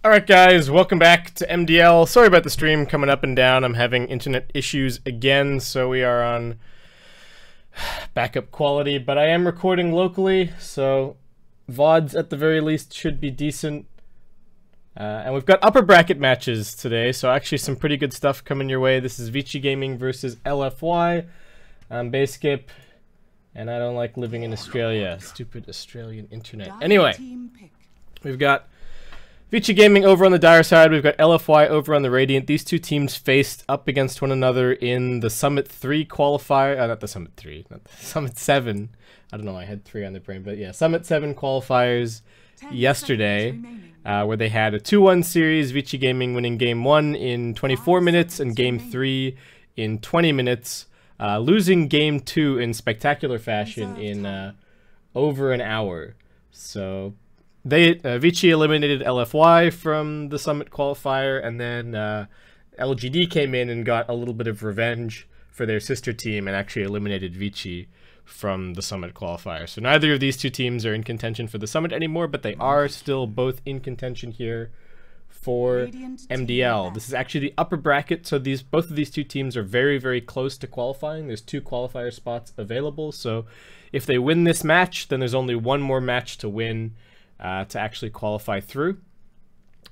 Alright guys, welcome back to MDL. Sorry about the stream coming up and down. I'm having internet issues again, so we are on backup quality, but I am recording locally, so VODs at the very least should be decent. And we've got upper bracket matches today, so actually some pretty good stuff coming your way. This is Vici Gaming versus LFY. I'm Baseskip, and I don't like living in Australia. Stupid Australian internet. Anyway, we've got Vici Gaming over on the dire side. We've got LFY over on the Radiant. These two teams faced up against one another in the Summit 3 qualifier. Not the Summit 3, not the Summit 7. I don't know, I had 3 on the brain, but yeah, Summit 7 qualifiers yesterday, where they had a 2-1 series, Vici Gaming winning Game 1 in 24 minutes and Game 3 in 20 minutes, losing Game 2 in spectacular fashion in over an hour. So Vici eliminated LFY from the Summit qualifier, and then LGD came in and got a little bit of revenge for their sister team and actually eliminated Vici from the Summit qualifier. So neither of these two teams are in contention for the Summit anymore, but they are still both in contention here for MDL. This is actually the upper bracket, so both of these two teams are very, very close to qualifying. There's 2 qualifier spots available, so if they win this match, then there's only one more match to win to actually qualify through.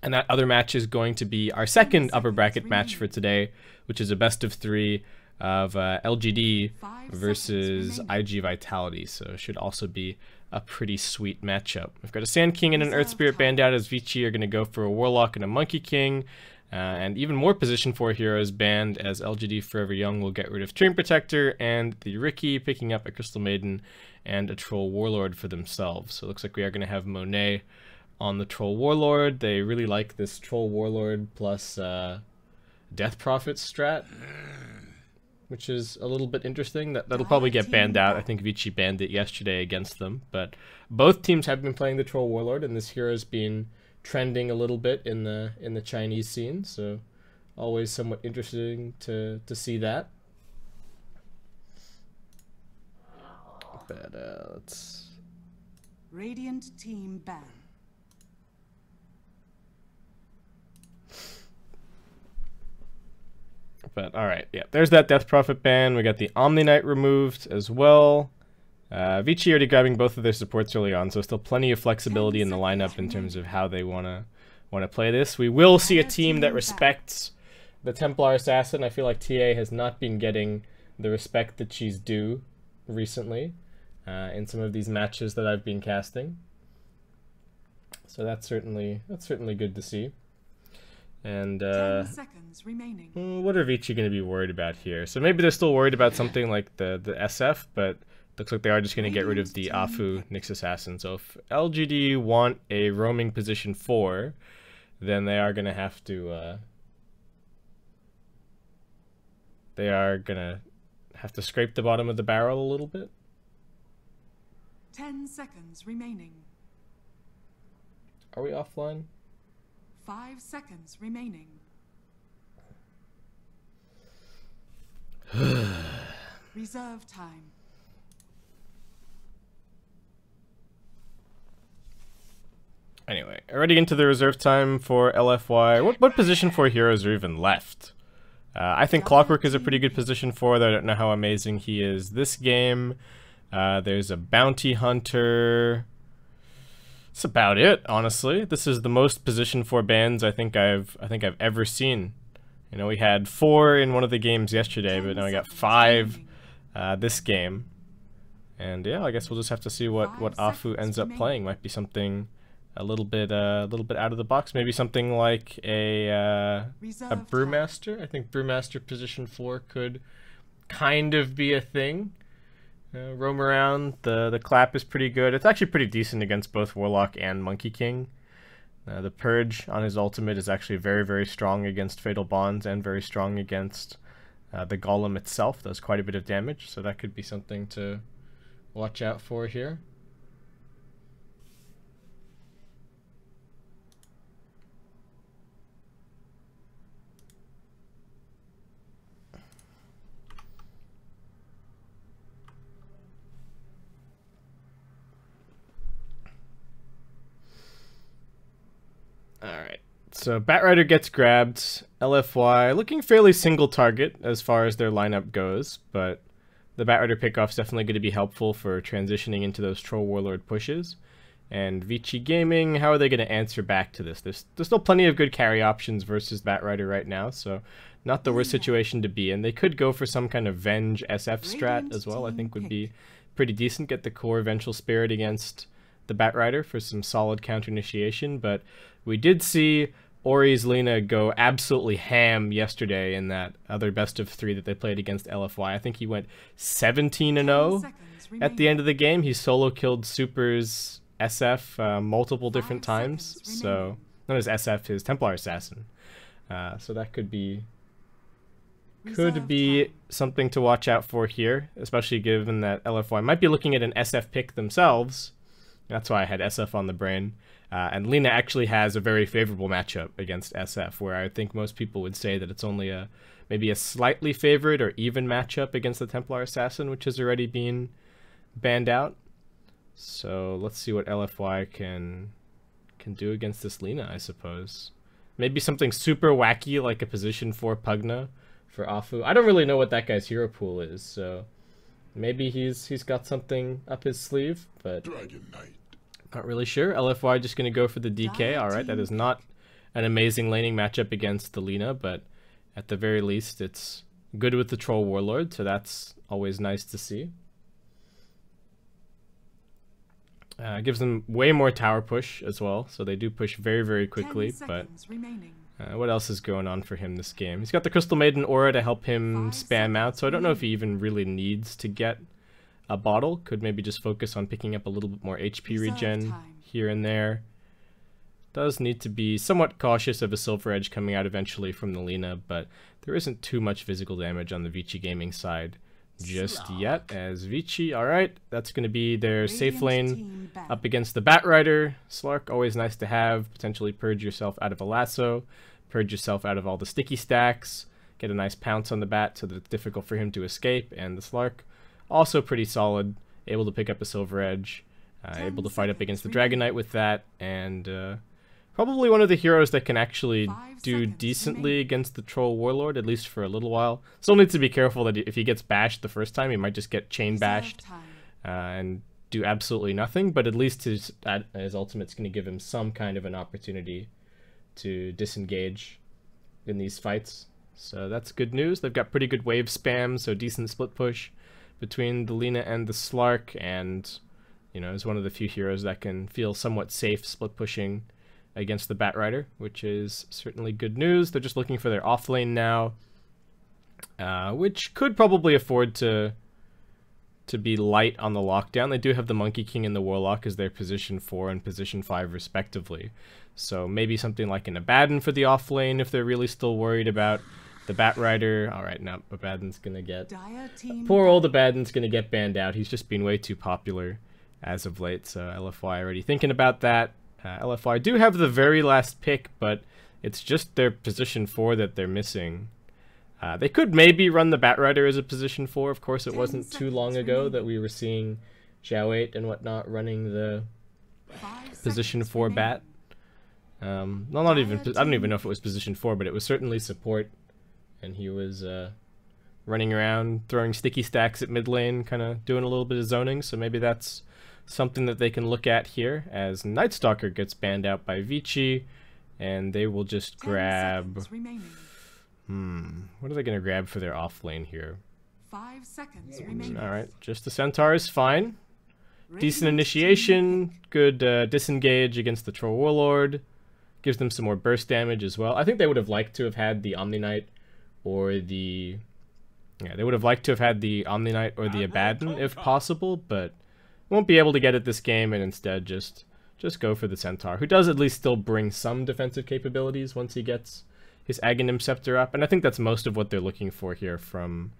And that other match is going to be our second upper bracket match for today, which is a best of 3 of LGD versus IG Vitality. So it should also be a pretty sweet matchup. We've got a Sand King and an Earth Spirit banned out, as Vici are going to go for a Warlock and a Monkey King. And even more position 4 heroes banned, as LGD.Forever Young will get rid of Dream Protector and the Ricky, picking up a Crystal Maiden and a Troll Warlord for themselves. So it looks like we are going to have Monet on the Troll Warlord. They really like this Troll Warlord plus Death Prophet strat, which is a little bit interesting. That'll probably get banned out. I think Vici banned it yesterday against them. But both teams have been playing the Troll Warlord, and this hero's been trending a little bit in the Chinese scene. So always somewhat interesting to see that. But let's... Radiant team ban. But alright, yeah, there's that Death Prophet ban. We got the Omni Knight removed as well. Vici already grabbing both of their supports early on, so still plenty of flexibility in the lineup in terms of how they wanna play this. We will see a team that respects the Templar Assassin. I feel like TA has not been getting the respect that she's due recently in some of these matches that I've been casting. So that's certainly good to see. And 10 seconds remaining. What are Vici going to be worried about here? So maybe they're still worried about something like the SF, but looks like they are just going to get rid of the Afu Nyx Assassin. So if LGD want a roaming position 4, then they are going to have to scrape the bottom of the barrel a little bit. 10 seconds remaining. Are we offline? 5 seconds remaining. Reserve time. Anyway, already into the reserve time for LFY. What position 4 heroes are even left? I think Clockwork is a pretty good position 4, though I don't know how amazing he is this game. There's a Bounty Hunter. That's about it, honestly. This is the most position 4 bans I think I've ever seen. You know, we had 4 in one of the games yesterday, but now we got 5 this game. And yeah, I guess we'll just have to see what Afu ends up playing. Might be something a little bit out of the box. Maybe something like a Brewmaster. I think Brewmaster position 4 could kind of be a thing. Roam around. The clap is pretty good. It's actually pretty decent against both Warlock and Monkey King. The Purge on his ultimate is actually very, very strong against Fatal Bonds and very strong against the Golem itself. Does quite a bit of damage, so that could be something to watch out for here. Alright, So Batrider gets grabbed. LFY looking fairly single target as far as their lineup goes, but the Batrider pickoff is definitely going to be helpful for transitioning into those Troll Warlord pushes. And Vici Gaming, how are they going to answer back to this? There's still plenty of good carry options versus Batrider right now, so not the worst situation to be in. They could go for some kind of Venge SF strat as well, I think would be pretty decent. Get the core Vengeful Spirit against the Batrider for some solid counter initiation, but we did see Ori's Lina go absolutely ham yesterday in that other best of 3 that they played against LFY. I think he went 17-0 at the end of the game. He solo killed Super's SF multiple different times. So, not his SF, his Templar Assassin. So that could be something to watch out for here, especially given that LFY might be looking at an SF pick themselves. That's why I had SF on the brain. And Lina actually has a very favorable matchup against SF, where I think most people would say that it's only maybe a slightly favored or even matchup against the Templar Assassin, which has already been banned out. So let's see what LFY can do against this Lina, I suppose. Maybe something super wacky like a position 4 Pugna for Afu. I don't really know what that guy's hero pool is, so maybe he's got something up his sleeve, but not really sure. LFY just going to go for the DK. Alright, that is not an amazing laning matchup against the Lina, but at the very least it's good with the Troll Warlord, so that's always nice to see. Gives them way more tower push as well, so they do push very, very quickly, but what else is going on for him this game? He's got the Crystal Maiden aura to help him spam out, so I don't know if he even really needs to get a bottle. Could maybe just focus on picking up a little bit more HP regen here and there. Does need to be somewhat cautious of a Silver Edge coming out eventually from the Lina, but there isn't too much physical damage on the Vici Gaming side just yet, as Vici, alright, that's going to be their safe lane up against the Batrider. Slark, always nice to have. Potentially purge yourself out of a lasso, purge yourself out of all the sticky stacks, get a nice pounce on the Bat so that it's difficult for him to escape, and the Slark, also pretty solid, able to pick up a Silver Edge, able to fight up against the Dragon Knight with that, and probably one of the heroes that can actually do decently against the Troll Warlord, at least for a little while. Still needs to be careful that if he gets bashed the first time, he might just get chain bashed and do absolutely nothing, but at least his ultimate's going to give him some kind of an opportunity to disengage in these fights. So that's good news. They've got pretty good wave spam, so decent split push between the Lina and the Slark, and you know, is one of the few heroes that can feel somewhat safe split pushing against the Batrider, which is certainly good news. They're just looking for their off lane now, which could probably afford to be light on the lockdown. They do have the Monkey King and the Warlock as their position 4 and position 5 respectively. So maybe something like an Abaddon for the off lane if they're really still worried about the Batrider. Alright, no, Abaddon's gonna get... Poor old Abaddon's gonna get banned out. He's just been way too popular as of late, so LFY already thinking about that. LFY do have the very last pick, but it's just their position 4 that they're missing. They could maybe run the Batrider as a position 4. Of course, it wasn't too long ago that we were seeing Zhao 8 and whatnot running the position 4 Bat. Well, not even, I don't even know if it was position 4, but it was certainly support. And he was running around, throwing sticky stacks at mid lane, kind of doing a little bit of zoning, so maybe that's something that they can look at here, as Night Stalker gets banned out by Vici, and they will just grab... what are they going to grab for their off lane here? 5 seconds remaining. Alright, just the Centaur is fine. Decent initiation, good disengage against the Troll Warlord. Gives them some more burst damage as well. I think they would have liked to have had the Omni Knight or the... Yeah, they would have liked to have had the Omni Knight or the Abaddon if possible, but won't be able to get it this game, and instead just go for the Centaur, who does at least still bring some defensive capabilities once he gets his Aghanim Scepter up, and I think that's most of what they're looking for here from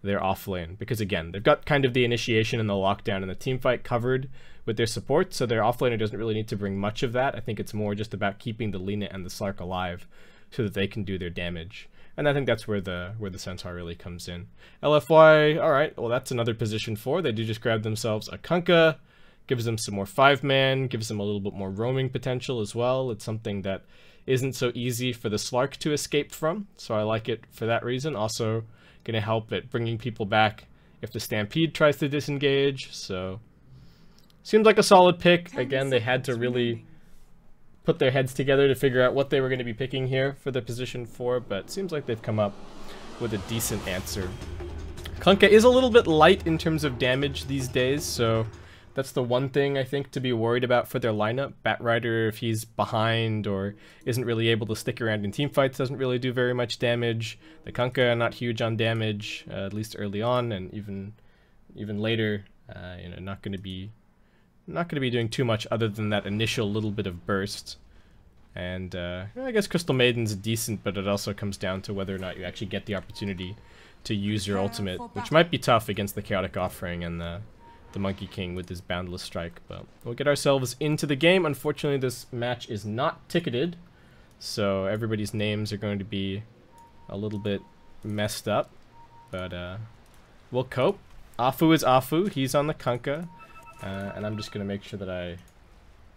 their off lane, because again, they've got kind of the initiation and the lockdown and the team fight covered with their support, so their off laner doesn't really need to bring much of that. I think it's more just about keeping the Lina and the Slark alive so that they can do their damage. And I think that's where the Centaur really comes in. LFY, alright, well that's another position 4. They do just grab themselves a Kunkka, Gives them some more 5-man, gives them a little bit more roaming potential as well. It's something that isn't so easy for the Slark to escape from, so I like it for that reason. Also going to help at bringing people back if the Stampede tries to disengage, so seems like a solid pick. Again, they had to really put their heads together to figure out what they were going to be picking here for the position 4, but seems like they've come up with a decent answer. Kunkka is a little bit light in terms of damage these days, so that's the one thing I think to be worried about for their lineup. Batrider, if he's behind or isn't really able to stick around in teamfights, doesn't really do very much damage. The Kunkka not huge on damage, at least early on, and even later, you know, not going to be doing too much other than that initial little bit of burst. And I guess Crystal Maiden's decent, but it also comes down to whether or not you actually get the opportunity to use your ultimate, which might be tough against the Chaotic Offering and the Monkey King with his Boundless Strike. But we'll get ourselves into the game. Unfortunately, this match is not ticketed, so everybody's names are going to be a little bit messed up, but we'll cope. Afu is Afu. He's on the Kunkka. And I'm just going to make sure that I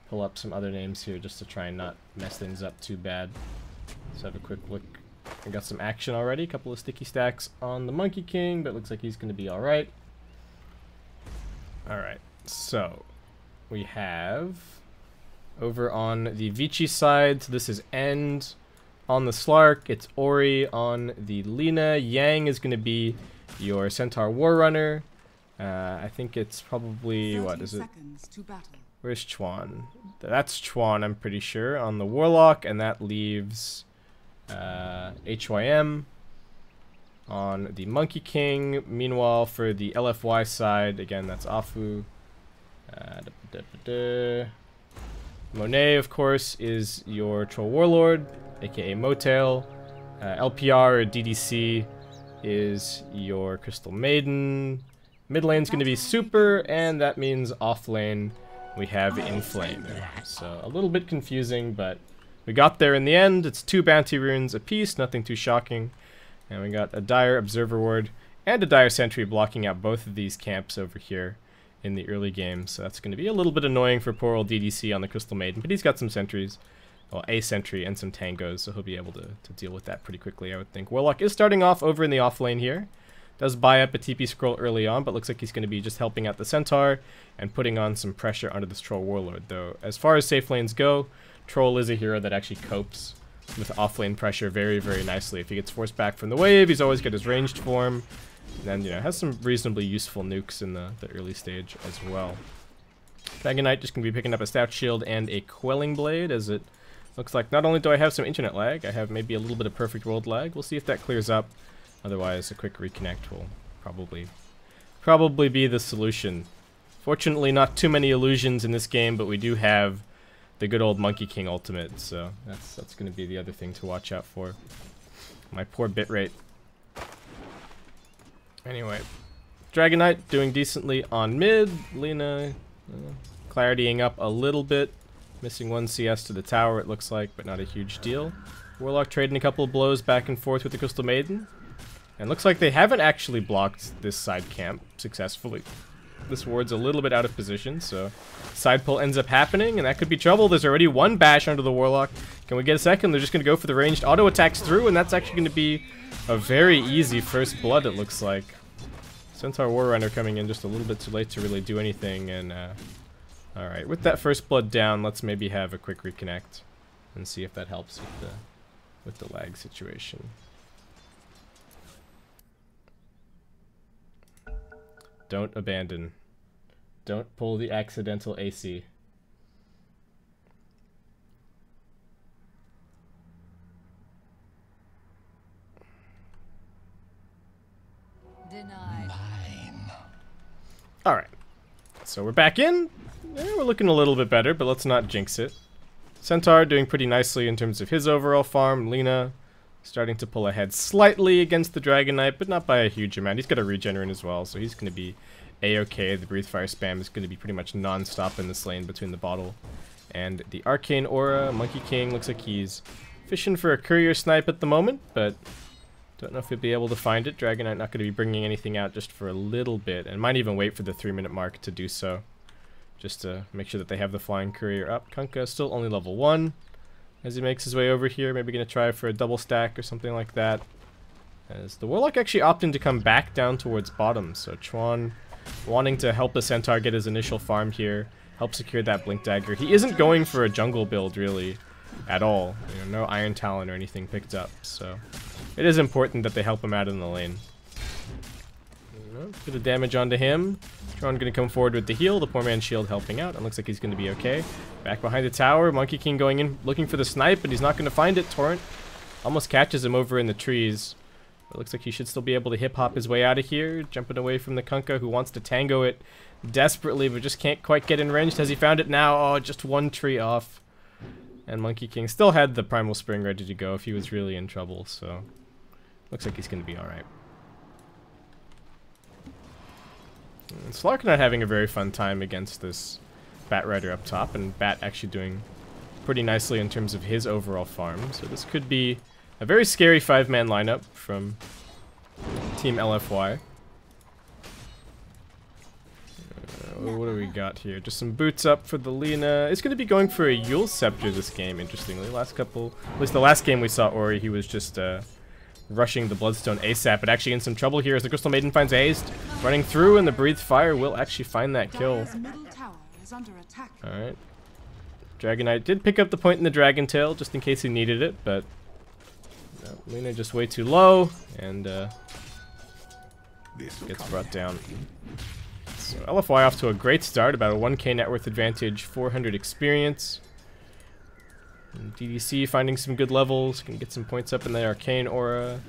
pull up some other names here just to try and not mess things up too bad. Let's have a quick look. I got some action already. A couple of sticky stacks on the Monkey King, but it looks like he's going to be alright. Alright, so we have over on the Vici side, so this is End on the Slark. It's Ori on the Lina. Yang is going to be your Centaur Warrunner. I think it's probably, what is it? Where's Chuan? That's Chuan, I'm pretty sure, on the Warlock, and that leaves HYM on the Monkey King. Meanwhile, for the LFY side, again, that's Afu. Monet, of course, is your Troll Warlord, aka Motail. LPR or DDC is your Crystal Maiden. Mid lane's going to be Super, and that means off lane we have Inflame. So a little bit confusing, but we got there in the end. It's 2 bounty runes apiece, nothing too shocking. And we got a Dire Observer Ward and a Dire Sentry blocking out both of these camps over here in the early game. So that's going to be a little bit annoying for poor old DDC on the Crystal Maiden, but he's got some sentries. Well, a sentry and some tangos, so he'll be able to deal with that pretty quickly, I would think. Warlock is starting off over in the off lane here. Does buy up a TP scroll early on, but looks like he's going to be just helping out the Centaur and putting on some pressure onto this Troll Warlord. Though, as far as safe lanes go, Troll is a hero that actually copes with off-lane pressure very, very nicely. If he gets forced back from the wave, he's always got his ranged form. And then, you know, has some reasonably useful nukes in the early stage as well. Dragon Knight just going to be picking up a Stout Shield and a Quelling Blade, as it looks like not only do I have some internet lag, I have maybe a little bit of perfect world lag. We'll see if that clears up. Otherwise, a quick reconnect will probably be the solution. Fortunately, not too many illusions in this game, but we do have the good old Monkey King ultimate, so that's going to be the other thing to watch out for. My poor bitrate. Anyway, Dragon Knight doing decently on mid. Lina claritying up a little bit. Missing 1 CS to the tower, it looks like, but not a huge deal. Warlock trading a couple of blows back and forth with the Crystal Maiden. And looks like they haven't actually blocked this side camp successfully. This ward's a little bit out of position, so side pull ends up happening, and that could be trouble. There's already 1 bash under the Warlock. Can we get a second? They're just going to go for the ranged auto attacks through, and that's actually going to be a very easy first blood, it looks like. Centaur Warrunner coming in just a little bit too late to really do anything, and alright, with that first blood down, let's maybe have a quick reconnect and see if that helps with the lag situation. Don't abandon. Don't pull the accidental AC. Denied. Alright. So we're back in. We're looking a little bit better, but let's not jinx it. Centaur doing pretty nicely in terms of his overall farm. Lina starting to pull ahead slightly against the Dragon Knight, but not by a huge amount. He's got a regenerate as well, so he's going to be a-okay. The Breathe Fire spam is going to be pretty much non-stop in this lane between the bottle and the Arcane Aura. Monkey King looks like he's fishing for a courier snipe at the moment, but don't know if he'll be able to find it. Dragon Knight not going to be bringing anything out just for a little bit, and might even wait for the 3-minute mark to do so. just to make sure that they have the flying courier up. Kunkka still only level 1 as he makes his way over here. Maybe going to try for a double stack or something like that. As the Warlock actually opting to come back down towards bottom. So Chuan wanting to help the Centaur get his initial farm here. Help secure that Blink Dagger. He isn't going for a jungle build really at all. You know, no Iron Talon or anything picked up. So it is important that they help him out in the lane. Bit of damage onto him. Tron going to come forward with the heal. The poor man's shield helping out. It looks like he's going to be okay. Back behind the tower. Monkey King going in looking for the snipe, but he's not going to find it. Torrent almost catches him over in the trees. It looks like he should still be able to hip-hop his way out of here. Jumping away from the Kunkka, who wants to tango it desperately, but just can't quite get in range. Has he found it now? Oh, just one tree off. And Monkey King still had the Primal Spring ready to go if he was really in trouble, so looks like he's going to be alright. Slark not having a very fun time against this Bat Rider up top, and Bat actually doing pretty nicely in terms of his overall farm. So this could be a very scary 5-man lineup from Team LFY. What do we got here? Just some boots up for the Lina. It's going to be going for a Yule Scepter this game, interestingly. At least the last game we saw Ori, he was just rushing the Bloodstone ASAP, but actually in some trouble here as the Crystal Maiden finds haste. Running through, and the Breathed Fire will actually find that kill. Alright. Dragon Knight did pick up the point in the Dragon Tail, just in case he needed it, but no, Lina just way too low, and gets brought down. So LFY off to a great start, about a 1k net worth advantage, 400 experience. And DDC finding some good levels, can get some points up in the Arcane Aura.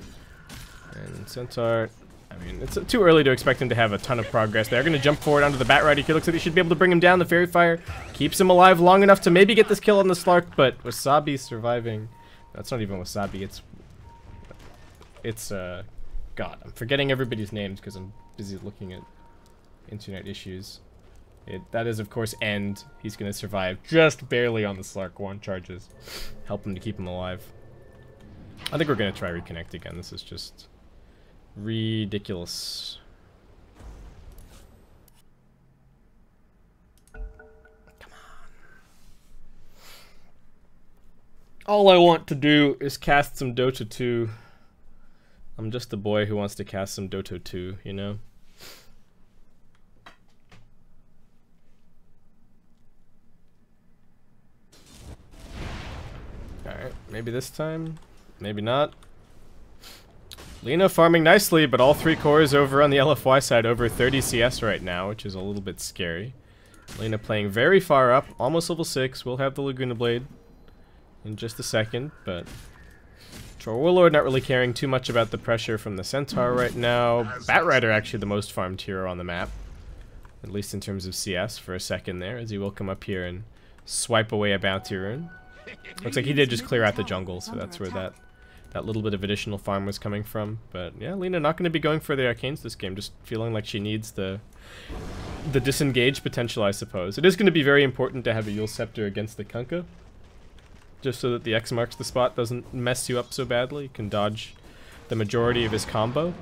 And Centaur, I mean, it's too early to expect him to have a ton of progress. They're going to jump forward onto the Bat Rider here. Looks like they should be able to bring him down. The Fairy Fire keeps him alive long enough to maybe get this kill on the Slark, but Wasabi surviving. That's not even Wasabi, it's God, I'm forgetting everybody's names because I'm busy looking at internet issues. That is, of course, End. He's going to survive just barely on the Slark. 1 charges. Help him to keep him alive. I think we're going to try reconnect again. This is just ridiculous. Come on. All I want to do is cast some Dota 2. I'm just a boy who wants to cast some Dota 2, you know? Alright, maybe this time, maybe not. Lina farming nicely, but all 3 cores over on the LFY side, over 30 CS right now, which is a little bit scary. Lina playing very far up, almost level 6. We'll have the Laguna Blade in just a second, but Troll Warlord not really caring too much about the pressure from the Centaur right now. Bat Rider actually the most farmed hero on the map, at least in terms of CS for a second there, as he will come up here and swipe away a bounty rune. Looks like he did just clear out the jungle, so that's where that little bit of additional farm was coming from. But yeah, Lina not going to be going for the arcanes this game, just feeling like she needs the disengage potential, I suppose. It is going to be very important to have a Yule Scepter against the Kunkka, just so that the X marks the spot doesn't mess you up so badly. You can dodge the majority of his combo.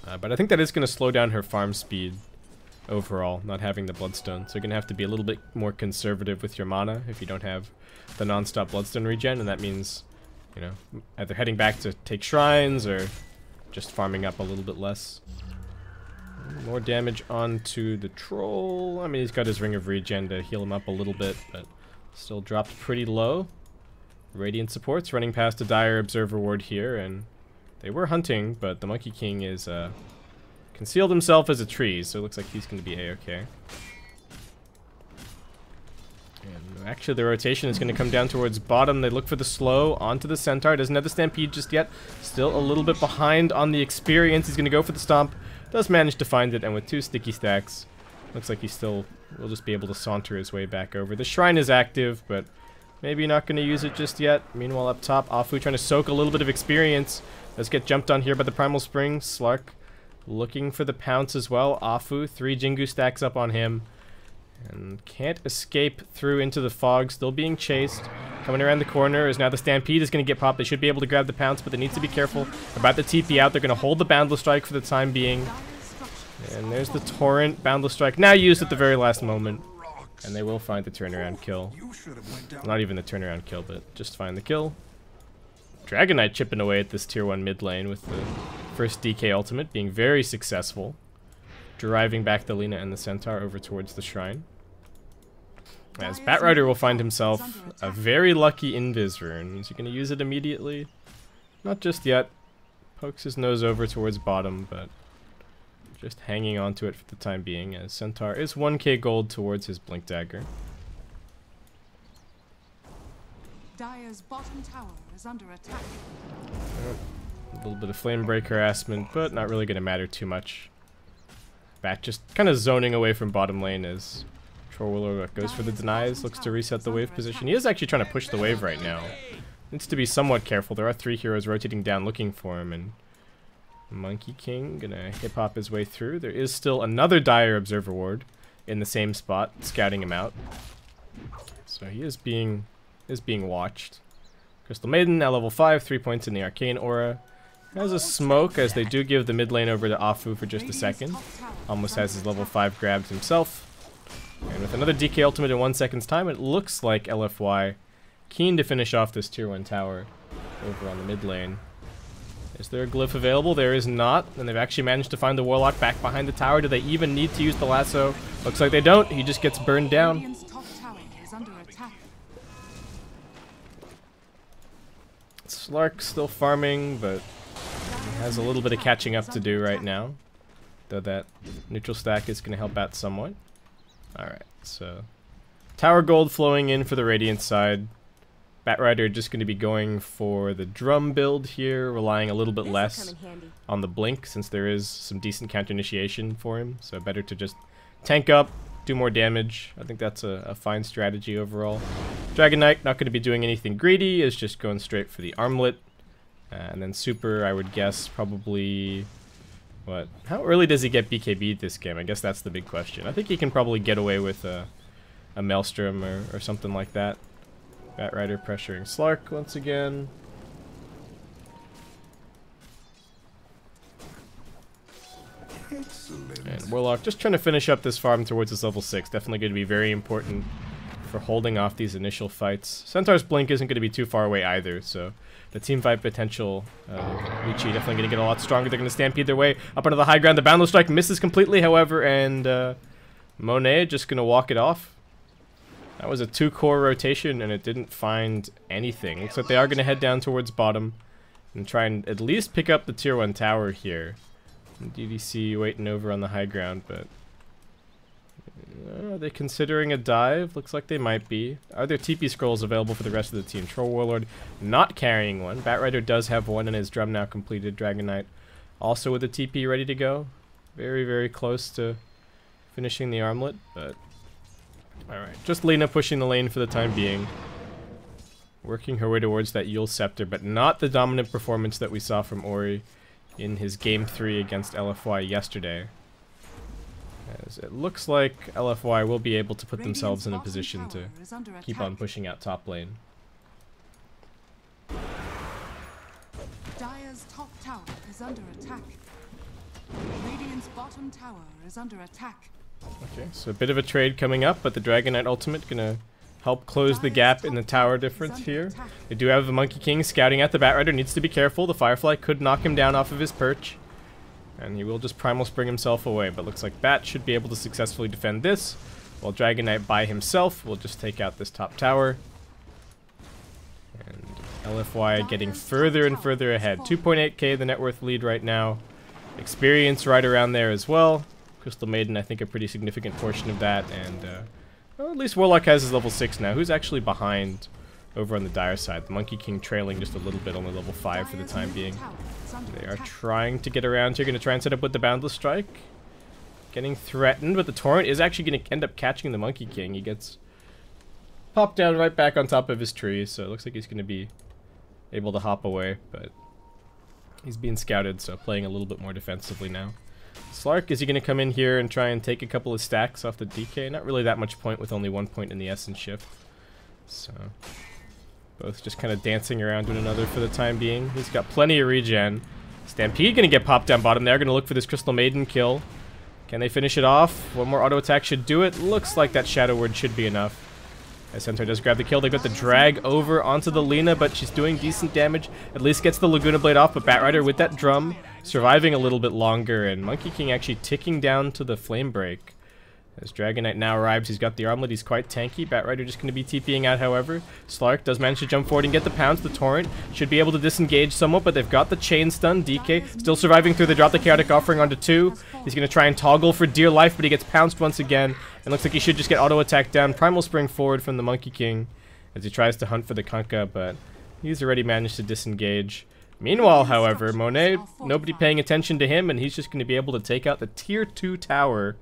But I think that is going to slow down her farm speed overall, not having the Bloodstone. So you're going to have to be a little bit more conservative with your mana if you don't have the non-stop Bloodstone regen, and that means, you know, either heading back to take shrines or just farming up a little bit less. More damage onto the Troll. I mean, he's got his Ring of Regen to heal him up a little bit, but still dropped pretty low. Radiant supports running past a Dire Observer Ward here, and they were hunting, but the Monkey King is concealed himself as a tree, so it looks like he's going to be A-okay. And actually, the rotation is going to come down towards bottom. They look for the slow onto the Centaur. Doesn't have the Stampede just yet. Still a little bit behind on the experience. He's going to go for the Stomp. Does manage to find it, and with 2 sticky stacks, looks like he still will just be able to saunter his way back over. The Shrine is active, but maybe not going to use it just yet. Meanwhile, up top, Afu trying to soak a little bit of experience. Does get jumped on here by the Primal Spring. Slark looking for the pounce as well. Afu, 3 Jingu stacks up on him. And can't escape through into the fog, still being chased. Coming around the corner is now the Stampede is going to get popped. They should be able to grab the pounce, but they need to be careful about the TP out. They're going to hold the Boundless Strike for the time being. And there's the Torrent. Boundless Strike now used at the very last moment. And they will find the turnaround kill. Not even the turnaround kill, but just find the kill. Dragon Knight chipping away at this tier 1 mid lane with the first DK ultimate being very successful. Driving back the Lina and the Centaur over towards the shrine. As Batrider will find himself a very lucky Invis rune. Is he going to use it immediately? Not just yet. Pokes his nose over towards bottom, but just hanging on to it for the time being, as Centaur is 1k gold towards his Blink Dagger. Dire's bottom tower is under attack. A little bit of Flamebreak harassment, but not really going to matter too much. Bat just kind of zoning away from bottom lane as Trollwiller goes for the denies, looks to reset the wave position. He is actually trying to push the wave right now. Needs to be somewhat careful. There are 3 heroes rotating down looking for him, and Monkey King gonna hip-hop his way through. There is still another Dire Observer Ward in the same spot, scouting him out. So he is being watched. Crystal Maiden, at level 5, 3 points in the Arcane Aura. Has a smoke, as they do give the mid lane over to Afu for just a second. Almost has his level 5 grabbed himself. And with another DK ultimate in 1 second's time, it looks like LFY keen to finish off this tier 1 tower over on the mid lane. Is there a glyph available? There is not, and they've actually managed to find the Warlock back behind the tower. Do they even need to use the lasso? Looks like they don't. He just gets burned down. Slark still farming, but he has a little bit of catching up to do right now. Though that neutral stack is going to help out somewhat. Alright, so tower gold flowing in for the Radiant side. Batrider just going to be going for the drum build here, relying a little bit less on the blink since there is some decent counter initiation for him. So better to just tank up, do more damage. I think that's a fine strategy overall. Dragon Knight not going to be doing anything greedy, is just going straight for the armlet. And then Super, I would guess, probably... What? How early does he get BKB'd this game? I guess that's the big question. I think he can probably get away with a Maelstrom or something like that. Batrider pressuring Slark once again. Excellent. And Warlock just trying to finish up this farm towards his level 6. Definitely going to be very important for holding off these initial fights. Centaur's Blink isn't going to be too far away either, so the team fight potential Lychee definitely going to get a lot stronger. They're going to stampede their way up onto the high ground. The Boundless Strike misses completely, however, and Monet just going to walk it off. That was a 2-core rotation, and it didn't find anything. Looks like they are going to head down towards bottom and try and at least pick up the tier 1 tower here. DDC waiting over on the high ground, but are they considering a dive? Looks like they might be. Are there TP scrolls available for the rest of the team? Troll Warlord not carrying one. Batrider does have one, and his drum now completed. Dragon Knight also with a TP ready to go. Very, very close to finishing the armlet, but alright. Just Lina pushing the lane for the time being. Working her way towards that Yule Scepter, but not the dominant performance that we saw from Ori in his Game 3 against LFY yesterday. As it looks like LFY will be able to put themselves in a position to keep on pushing out top lane. Dire's top tower is under attack. Radiant's bottom tower is under attack. Okay, so a bit of a trade coming up, but the Dragon Knight ultimate gonna help close the gap in the tower difference here. They do have the Monkey King scouting at the Batrider. Needs to be careful. The Firefly could knock him down off of his perch. And he will just Primal Spring himself away. But looks like Bat should be able to successfully defend this. While Dragon Knight by himself will just take out this top tower. And LFY getting further and further ahead. 2.8k the net worth lead right now. Experience right around there as well. Crystal Maiden, I think, a pretty significant portion of that. And well, at least Warlock has his level 6 now. Who's actually behind over on the Dire side? The Monkey King trailing just a little bit, only level 5 for the time being. They are trying to get around here. Going to try and set up with the Boundless Strike. Getting threatened, but the Torrent is actually going to end up catching the Monkey King. He gets popped down right back on top of his tree, so it looks like he's going to be able to hop away, but he's being scouted, so playing a little bit more defensively now. Slark, is he going to come in here and try and take a couple of stacks off the DK? Not really that much point with only 1 point in the Essence shift. So both just kind of dancing around one another for the time being. He's got plenty of regen. Stampede going to get popped down bottom there. Going to look for this Crystal Maiden kill. Can they finish it off? One more auto attack should do it. Looks like that Shadow Word should be enough. As Centaur does grab the kill, they've got the drag over onto the Lina, but she's doing decent damage. At least gets the Laguna Blade off, but Batrider with that drum, surviving a little bit longer, and Monkey King actually ticking down to the Flame Break. As Dragon Knight now arrives, he's got the armlet, he's quite tanky. Batrider just going to be TPing out, however. Slark does manage to jump forward and get the pounce. The Torrent should be able to disengage somewhat, but they've got the chain stun. DK still surviving through the drop the Chaotic Offering onto 2. He's going to try and toggle for dear life, but he gets pounced once again. And looks like he should just get auto attack down. Primal Spring forward from the Monkey King as he tries to hunt for the Kunkka, but he's already managed to disengage. Meanwhile, however, Monet, nobody paying attention to him, and he's just going to be able to take out the tier 2 tower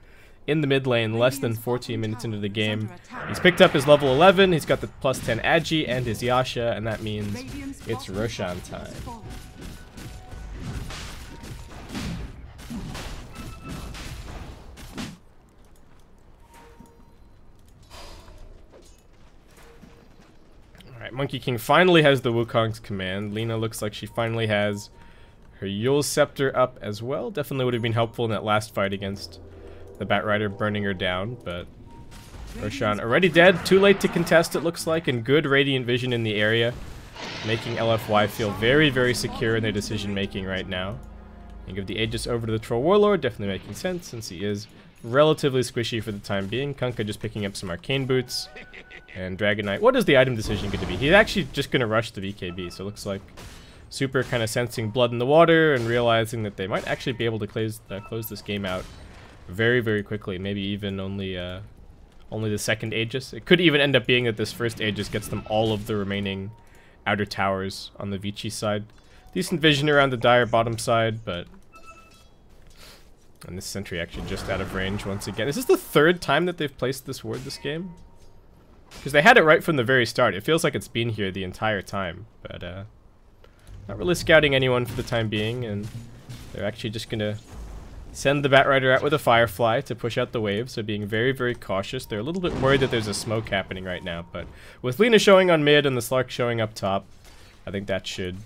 in the mid lane less than 14 minutes into the game. He's picked up his level 11, he's got the plus 10 Agi and his Yasha, and that means it's Roshan time. Alright, Monkey King finally has the Wukong's command. Lina looks like she finally has her Yule's Scepter up as well. Definitely would have been helpful in that last fight against the Batrider burning her down, but Roshan already dead. Too late to contest, it looks like, and good Radiant Vision in the area, making LFY feel very, very secure in their decision-making right now. And give the Aegis over to the Troll Warlord, definitely making sense since he is relatively squishy for the time being. Kunkka just picking up some Arcane Boots. And Dragon Knight, what is the item decision going to be? He's actually just going to rush the BKB, so it looks like Super kind of sensing blood in the water and realizing that they might actually be able to close this game out very, very quickly. Maybe even only the second Aegis. It could even end up being that this first Aegis gets them all of the remaining outer towers on the Vici side. Decent vision around the Dire bottom side, but... And this sentry actually just out of range once again. Is this the third time that they've placed this ward this game? Because they had it right from the very start. It feels like it's been here the entire time, but not really scouting anyone for the time being, and they're actually just gonna send the Batrider out with a Firefly to push out the wave, so being very, very cautious. They're a little bit worried that there's a smoke happening right now, but with Lina showing on mid and the Slark showing up top, I think that should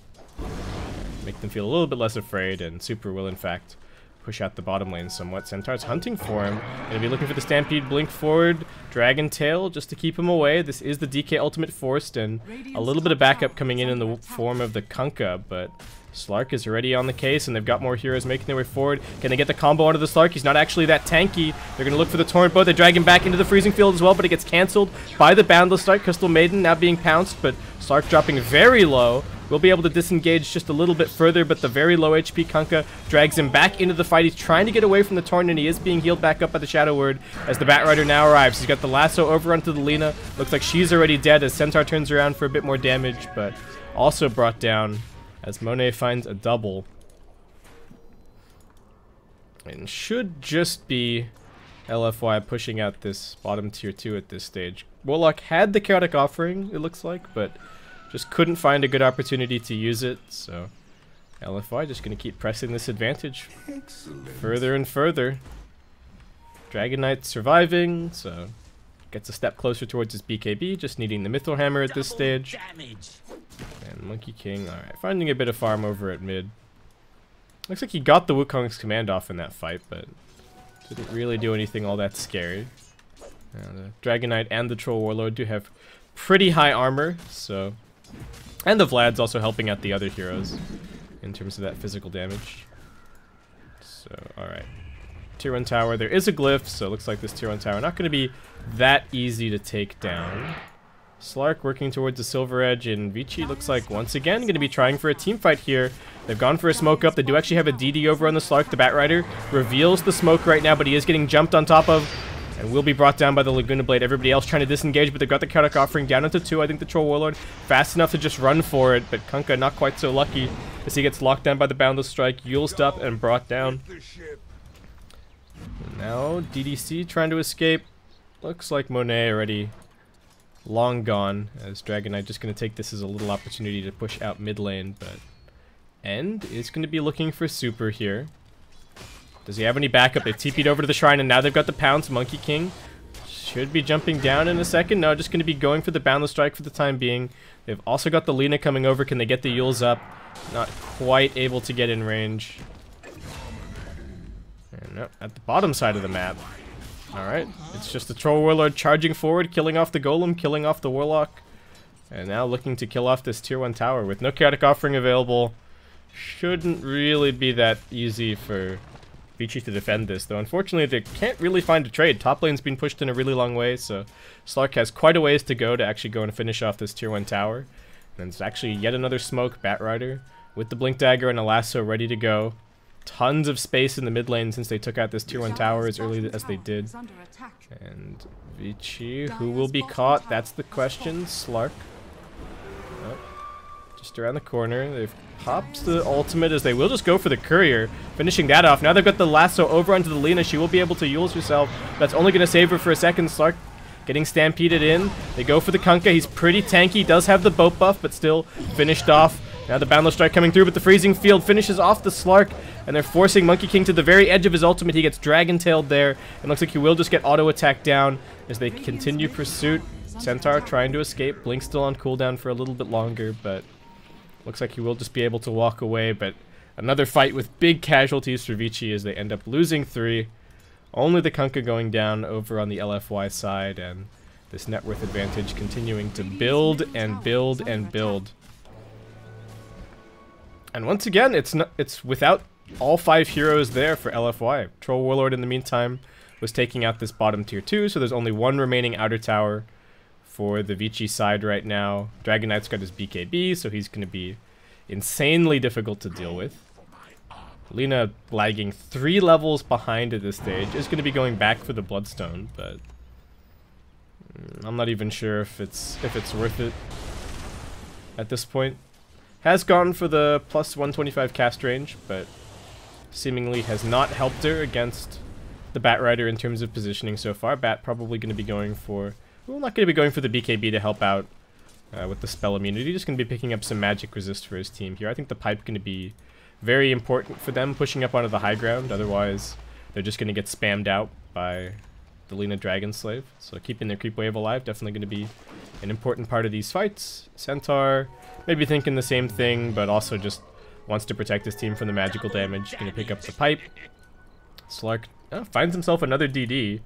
make them feel a little bit less afraid, and Super will, in fact, push out the bottom lane somewhat. Centaur's hunting for him. Gonna be looking for the Stampede, blink forward, Dragon Tail just to keep him away. This is the DK ultimate forced, and a little bit of backup coming in the form of the Kunkka, but Slark is already on the case, and they've got more heroes making their way forward. Can they get the combo onto the Slark? He's not actually that tanky. They're going to look for the Torrent Bow. They drag him back into the Freezing Field as well, but it gets cancelled by the Boundless Strike. Crystal Maiden now being pounced, but Slark dropping very low. Will be able to disengage just a little bit further, but the very low HP Kunkka drags him back into the fight. He's trying to get away from the Torrent, and he is being healed back up by the Shadow Word as the Batrider now arrives. He's got the lasso over onto the Lina. Looks like she's already dead as Centaur turns around for a bit more damage, but also brought down as Monet finds a double. And should just be LFY pushing out this bottom tier 2 at this stage. Warlock had the Chaotic Offering, it looks like, but just couldn't find a good opportunity to use it, so LFY just going to keep pressing this advantage further and further. Dragon Knight surviving, so gets a step closer towards his BKB, just needing the Mithril Hammer at this stage. And Monkey King, alright, finding a bit of farm over at mid. Looks like he got the Wukong's command off in that fight, but didn't really do anything all that scary. The Dragon Knight and the Troll Warlord do have pretty high armor, so... And the Vlad's also helping out the other heroes in terms of that physical damage. So, alright. Tier 1 tower, there is a glyph, so it looks like this tier 1 tower not going to be that easy to take down. Slark working towards the Silver Edge, and Vici looks like once again going to be trying for a team fight here. They've gone for a smoke up. They do actually have a DD over on the Slark. The Batrider reveals the smoke right now, but he is getting jumped on top of and will be brought down by the Laguna Blade. Everybody else trying to disengage, but they've got the Chaotic Offering down into 2. I think the Troll Warlord fast enough to just run for it, but Kunkka not quite so lucky as he gets locked down by the Boundless Strike, uled up and brought down. And now DDC trying to escape. Looks like Monet already long gone, as Dragon Knight just going to take this as a little opportunity to push out mid lane, but End is going to be looking for Super here. Does he have any backup? They've TP'd over to the shrine, and now they've got the pounce. Monkey King should be jumping down in a second. No, just going to be going for the Boundless Strike for the time being. They've also got the Lina coming over. Can they get the Yules up? Not quite able to get in range. And no, at the bottom side of the map. Alright, it's just the Troll Warlord charging forward, killing off the Golem, killing off the Warlock. And now looking to kill off this tier 1 tower. With no Chaotic Offering available, shouldn't really be that easy for Vici to defend this. Though unfortunately they can't really find a trade. Top lane's been pushed in a really long way, so Slark has quite a ways to go to actually go and finish off this tier 1 tower. And it's actually yet another smoke, Batrider, with the Blink Dagger and a lasso ready to go. Tons of space in the mid lane since they took out this tier 1 tower as early as they did. And Vici, who will be caught? That's the question. Slark. Oh, just around the corner. They've popped the ultimate as they will just go for the courier, finishing that off. Now they've got the lasso over onto the Lina. She will be able to Yules herself. That's only going to save her for a second. Slark getting stampeded in. They go for the Kunkka. He's pretty tanky. Does have the boat buff, but still finished off. Now the Boundless Strike coming through, but the Freezing Field finishes off the Slark, and they're forcing Monkey King to the very edge of his ultimate. He gets Dragon-tailed there, and looks like he will just get auto-attacked down as they continue pursuit. Centaur trying to escape. Blink still on cooldown for a little bit longer, but looks like he will just be able to walk away. But another fight with big casualties for Vici as they end up losing 3. Only the Kunkka going down over on the LFY side, and this net worth advantage continuing to build and build and build. And once again, it's without all 5 heroes there for LFY. Troll Warlord in the meantime was taking out this bottom tier 2, so there's only 1 remaining outer tower for the Vici side right now. Dragon Knight's got his BKB, so he's going to be insanely difficult to deal with. Lina lagging 3 levels behind at this stage, is going to be going back for the Bloodstone, but I'm not even sure if it's worth it at this point. Has gone for the plus 125 cast range, but seemingly has not helped her against the Batrider in terms of positioning so far. Bat probably going to be going for... Well, not going to be going for the BKB to help out with the spell immunity. Just going to be picking up some magic resist for his team here. I think the pipe going to be very important for them, pushing up onto the high ground. Otherwise, they're just going to get spammed out by the Lina Dragon Slave. So keeping their creep wave alive, definitely going to be an important part of these fights. Centaur maybe thinking the same thing, but also just wants to protect his team from the magical damage. Going to pick up the pipe. Slark finds himself another DD.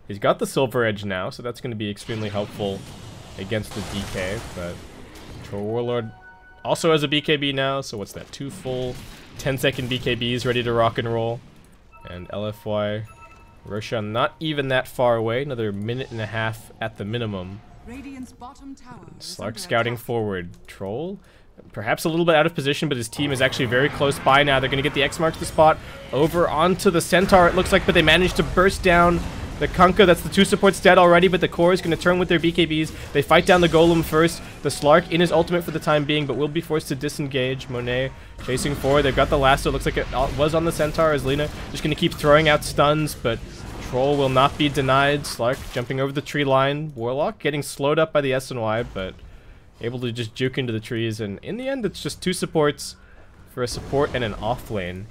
He's got the Silver Edge now, so that's going to be extremely helpful against the DK. But Troll Warlord also has a BKB now, so what's that? 2 full 10-second BKBs ready to rock and roll. And LFY, Roshan not even that far away, another minute and a half at the minimum. Slark scouting forward. Troll, perhaps a little bit out of position, but his team is actually very close by now. They're going to get the X marks the spot over onto the Centaur, it looks like, but they managed to burst down the Kunkka. That's the 2 supports dead already, but the core is going to turn with their BKBs. They fight down the Golem first. The Slark in his ultimate for the time being, but will be forced to disengage. Monet chasing forward. They've got the lasso. Looks like it was on the Centaur as Lina just going to keep throwing out stuns, but Troll will not be denied. Slark jumping over the tree line. Warlock getting slowed up by the S&Y, but able to just juke into the trees. And in the end, it's just 2 supports for a support and an off lane.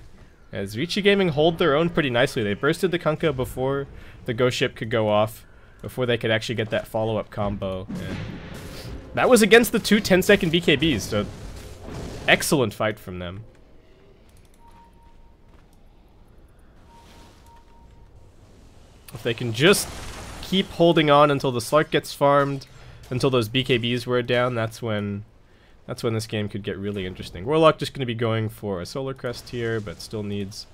As Vici Gaming hold their own pretty nicely. They bursted the Kunkka before the ghost ship could go off, before they could actually get that follow-up combo. And that was against the 2 10-second BKBs, so excellent fight from them. If they can just keep holding on until the Slark gets farmed, until those BKBs wear down, that's when this game could get really interesting. Warlock just going to be going for a Solar Crest here, but still needs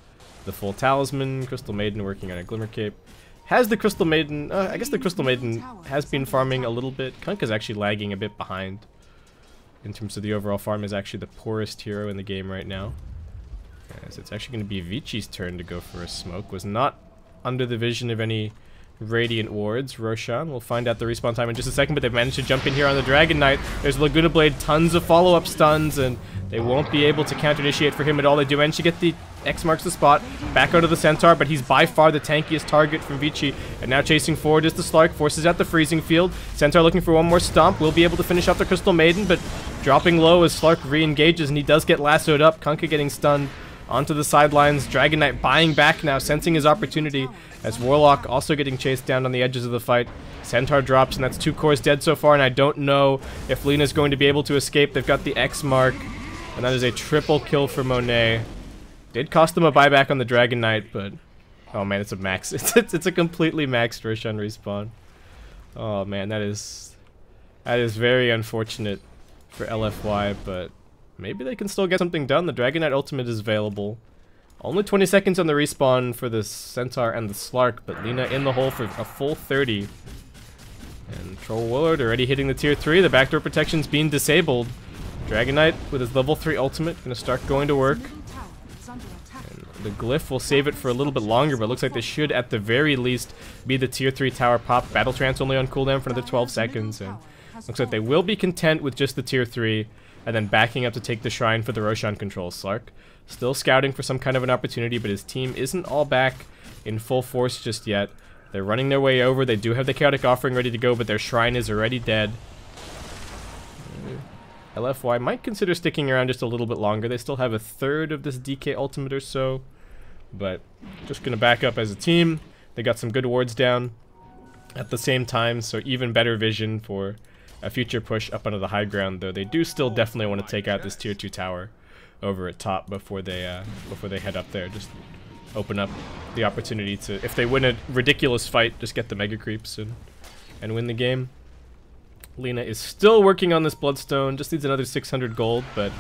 the full Talisman. Crystal Maiden working on a Glimmer Cape. Has the Crystal Maiden... I guess the Crystal Maiden has been farming a little bit. Kunkka's actually lagging a bit behind. In terms of the overall farm, is actually the poorest hero in the game right now. As it's actually going to be Vici's turn to go for a smoke. Was not under the vision of any Radiant Wards. Roshan, we'll find out the respawn time in just a second, but they've managed to jump in here on the Dragon Knight. There's Laguna Blade, tons of follow-up stuns, and they won't be able to counter-initiate for him at all. They do manage to get the X marks the spot, back out of the Centaur, but he's by far the tankiest target from Vici. And now chasing forward is the Slark, forces out the Freezing Field. Centaur looking for one more stomp, will be able to finish off the Crystal Maiden, but dropping low as Slark re-engages, and he does get lassoed up. Kunkka getting stunned onto the sidelines. Dragon Knight buying back now, sensing his opportunity, as Warlock also getting chased down on the edges of the fight. Centaur drops, and that's 2 cores dead so far, and I don't know if Lina's going to be able to escape. They've got the X mark, and that is a triple kill for Monet. Did cost them a buyback on the Dragon Knight, but Oh man, it's a max. It's a completely maxed Roshan respawn. Oh man, that is very unfortunate for LFY, but maybe they can still get something done. The Dragon Knight ultimate is available. Only 20 seconds on the respawn for the Centaur and the Slark, but Lina in the hole for a full 30. And Troll Warlord already hitting the tier 3. The backdoor protection's being disabled. Dragon Knight with his level 3 ultimate gonna start going to work. And the Glyph will save it for a little bit longer, but it looks like this should at the very least be the tier 3 tower pop. Battle Trance only on cooldown for another 12 seconds. And looks like they will be content with just the tier 3 and then backing up to take the shrine for the Roshan control. Slark still scouting for some kind of an opportunity, but his team isn't all back in full force just yet. They're running their way over. They do have the Chaotic Offering ready to go, but their shrine is already dead. LFY might consider sticking around just a little bit longer. They still have a third of this DK ultimate or so, but just going to back up as a team. They got some good wards down at the same time, so even better vision for a future push up onto the high ground, though they do still definitely want to take out this tier 2 tower over at top before they head up there. Just open up the opportunity to, if they win a ridiculous fight, just get the mega creeps and win the game. Lina is still working on this Bloodstone, just needs another 600 gold, but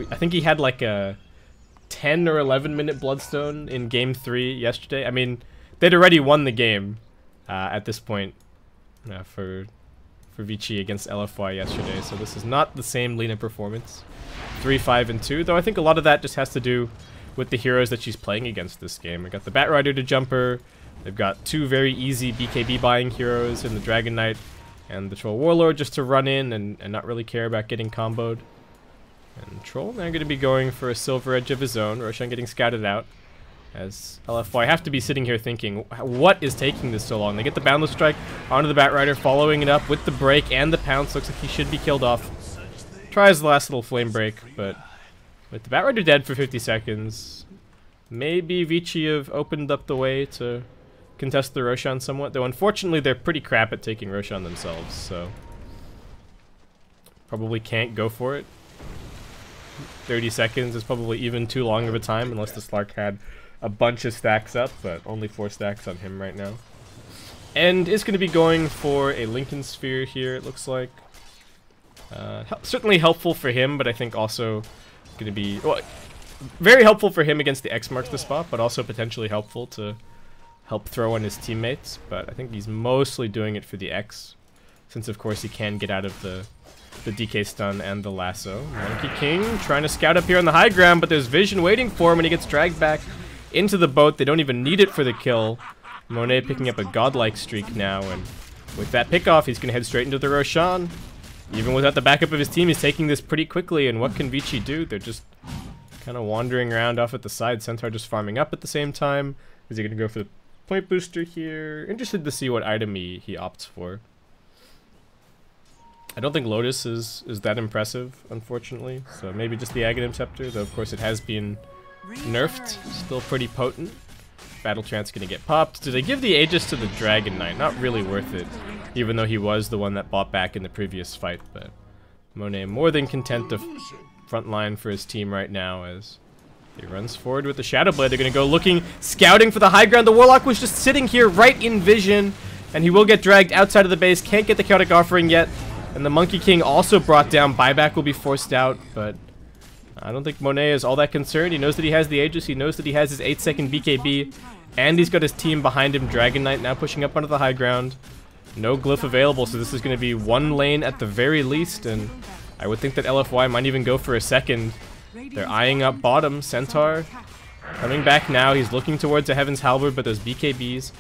I think he had like a 10 or 11 minute Bloodstone in game 3 yesterday. I mean, they'd already won the game at this point for Vici against LFY yesterday, so this is not the same Lina performance. 3, 5, and 2, though I think a lot of that just has to do with the heroes that she's playing against this game. We've got the Batrider to jumper, they've got 2 very easy BKB buying heroes in the Dragon Knight and the Troll Warlord just to run in and not really care about getting comboed. And Troll now going to be going for a Silver Edge of his own. Roshan getting scouted out, as LFY have to be sitting here thinking, what is taking this so long? They get the Boundless Strike onto the Batrider, following it up with the break and the pounce. Looks like he should be killed off. Tries the last little flame break, but with the Batrider dead for 50 seconds, maybe Vici have opened up the way to contest the Roshan somewhat, though unfortunately they're pretty crap at taking Roshan themselves, so probably can't go for it. 30 seconds is probably even too long of a time unless the Slark had a bunch of stacks up, but only 4 stacks on him right now. And is going to be going for a Lincoln Sphere here, it looks like. Certainly helpful for him, but I think also going to be, well, very helpful for him against the X marks the spot, but also potentially helpful to help throw on his teammates. But I think he's mostly doing it for the X, since of course he can get out of the DK stun and the lasso. Monkey King trying to scout up here on the high ground, but there's vision waiting for him and he gets dragged back into the boat. They don't even need it for the kill. Monet picking up a godlike streak now, and with that pickoff, he's going to head straight into the Roshan. Even without the backup of his team, he's taking this pretty quickly, and what can Vici do? They're just kind of wandering around off at the side. Centaur just farming up at the same time. Is he going to go for the point booster here? Interested to see what item he opts for. I don't think Lotus is that impressive, unfortunately. So maybe just the Aghanim Scepter, though of course it has been nerfed. Still pretty potent. Battle Trance gonna get popped. Do they give the Aegis to the Dragon Knight? Not really worth it, even though he was the one that bought back in the previous fight. But Monet more than content to frontline for his team right now as he runs forward with the Shadow Blade. They're gonna go looking, scouting for the high ground. The Warlock was just sitting here right in vision, and he will get dragged outside of the base. Can't get the Chaotic Offering yet. And the Monkey King also brought down. Buyback will be forced out, but I don't think Monet is all that concerned. He knows that he has the Aegis. He knows that he has his 8-second BKB. And he's got his team behind him. Dragon Knight now pushing up onto the high ground. No glyph available, so this is going to be one lane at the very least. And I would think that LFY might even go for a second. They're eyeing up bottom. Centaur coming back now. He's looking towards the Heaven's Halberd, but those BKBs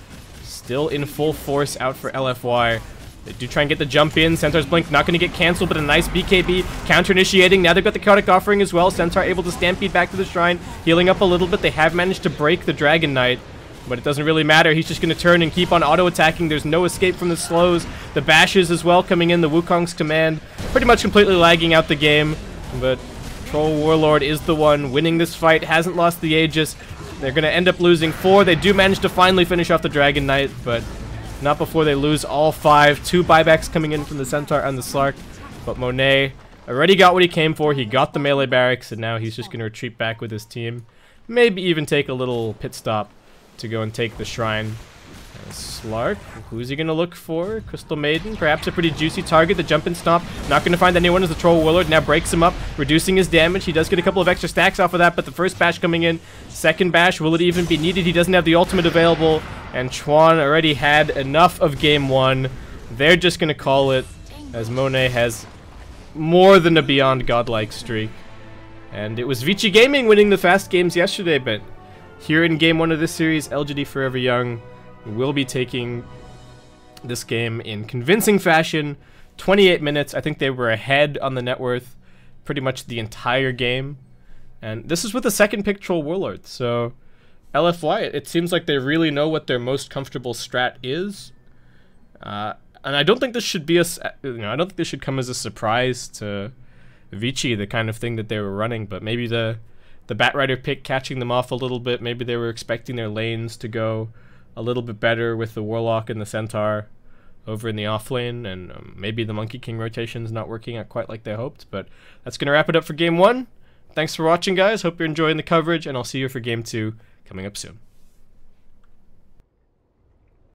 still in full force out for LFY. They do try and get the jump in. Centaur's Blink not going to get cancelled, but a nice BKB counter-initiating. Now they've got the Chaotic Offering as well. Centaur able to stampede back to the shrine, healing up a little bit. They have managed to break the Dragon Knight, but it doesn't really matter. He's just going to turn and keep on auto-attacking. There's no escape from the slows. The bashes as well coming in. The Wukong's command pretty much completely lagging out the game, but Troll Warlord is the one winning this fight. Hasn't lost the Aegis. They're going to end up losing 4. They do manage to finally finish off the Dragon Knight, but not before they lose all 5. 2 buybacks coming in from the Centaur and the Slark. But Monet already got what he came for. He got the melee barracks, and now he's just going to retreat back with his team. Maybe even take a little pit stop to go and take the shrine. Slark, who's he gonna look for? Crystal Maiden, perhaps a pretty juicy target. The jump and stomp, not gonna find anyone as the Troll Warlord now breaks him up, reducing his damage. He does get a couple of extra stacks off of that, but the first bash coming in, second bash, will it even be needed? He doesn't have the ultimate available, and Chuan already had enough of game one. They're just gonna call it, as Monet has more than a beyond godlike streak. And it was Vici Gaming winning the fast games yesterday, but here in game one of this series, LGD.Forever Young will be taking this game in convincing fashion. 28 minutes. I think they were ahead on the net worth pretty much the entire game. And this is with the second pick Troll Warlord. So LFY, it seems like they really know what their most comfortable strat is. And I don't think this should be I don't think this should come as a surprise to Vici, the kind of thing that they were running. But maybe the Batrider pick catching them off a little bit. Maybe they were expecting their lanes to go a little bit better with the Warlock and the Centaur over in the off lane, and maybe the Monkey King rotation's not working out quite like they hoped. But that's going to wrap it up for game one. Thanks for watching, guys. Hope you're enjoying the coverage, and I'll see you for game two coming up soon.